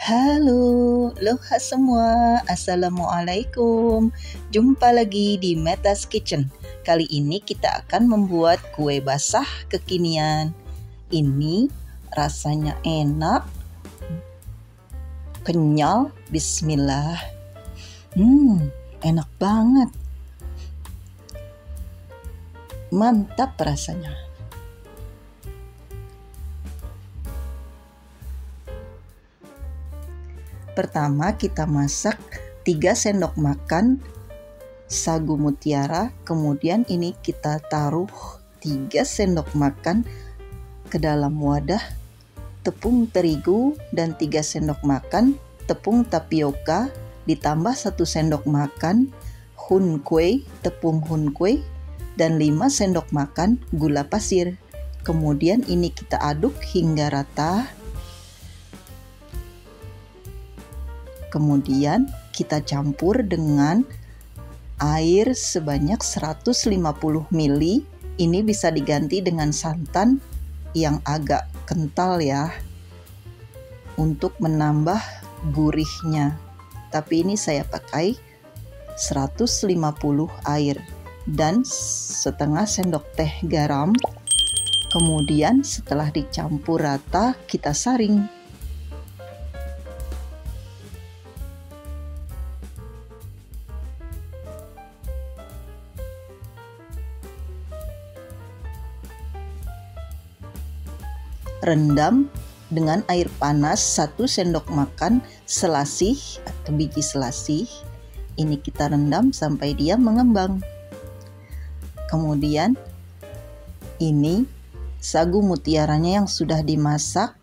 Halo, aloha semua, assalamualaikum. Jumpa lagi di Meta's Kitchen. Kali ini kita akan membuat kue basah kekinian. Ini rasanya enak, kenyal, bismillah. Enak banget. Mantap rasanya. Pertama kita masak 3 sendok makan sagu mutiara, kemudian ini kita taruh 3 sendok makan ke dalam wadah tepung terigu dan 3 sendok makan tepung tapioka, ditambah 1 sendok makan hun kue, tepung hun kue, dan 5 sendok makan gula pasir. Kemudian ini kita aduk hingga rata. Kemudian kita campur dengan air sebanyak 150 ml. Ini bisa diganti dengan santan yang agak kental ya, untuk menambah gurihnya. Tapi ini saya pakai 150 air dan setengah sendok teh garam. Kemudian setelah dicampur rata, kita saring. Rendam dengan air panas 1 sendok makan selasih atau biji selasih. Ini kita rendam sampai dia mengembang. Kemudian ini sagu mutiaranya yang sudah dimasak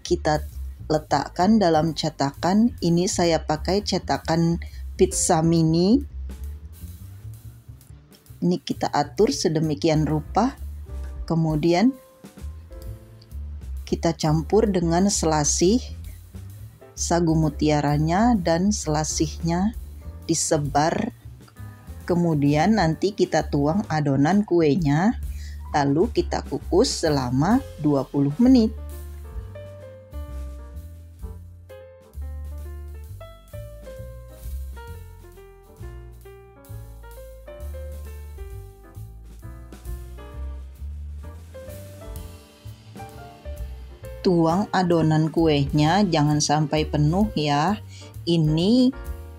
kita letakkan dalam cetakan. Ini saya pakai cetakan pizza mini. Ini kita atur sedemikian rupa. Kemudian kita campur dengan selasih sagu mutiaranya dan selasihnya disebar. Kemudian nanti kita tuang adonan kuenya, lalu kita kukus selama 20 menit. Tuang adonan kuenya jangan sampai penuh ya. Ini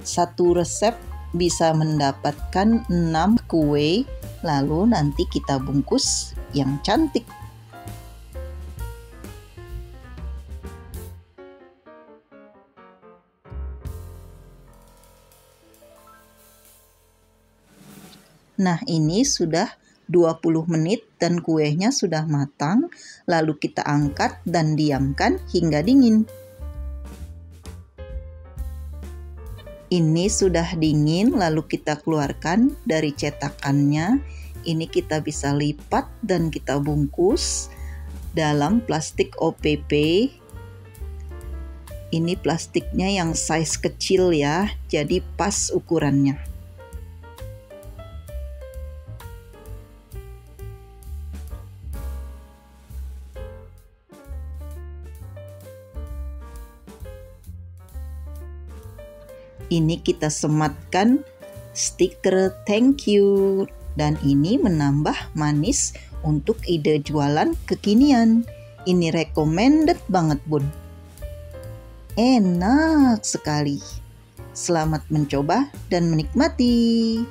satu resep bisa mendapatkan 6 kue, lalu nanti kita bungkus yang cantik. Nah, ini sudah 20 menit dan kuenya sudah matang, lalu kita angkat dan diamkan hingga dingin. Ini sudah dingin, lalu kita keluarkan dari cetakannya. Ini kita bisa lipat dan kita bungkus dalam plastik OPP. Ini plastiknya yang size kecil ya, jadi pas ukurannya. Ini kita sematkan stiker thank you, dan ini menambah manis untuk ide jualan kekinian. Ini recommended banget bun. Enak sekali. Selamat mencoba dan menikmati.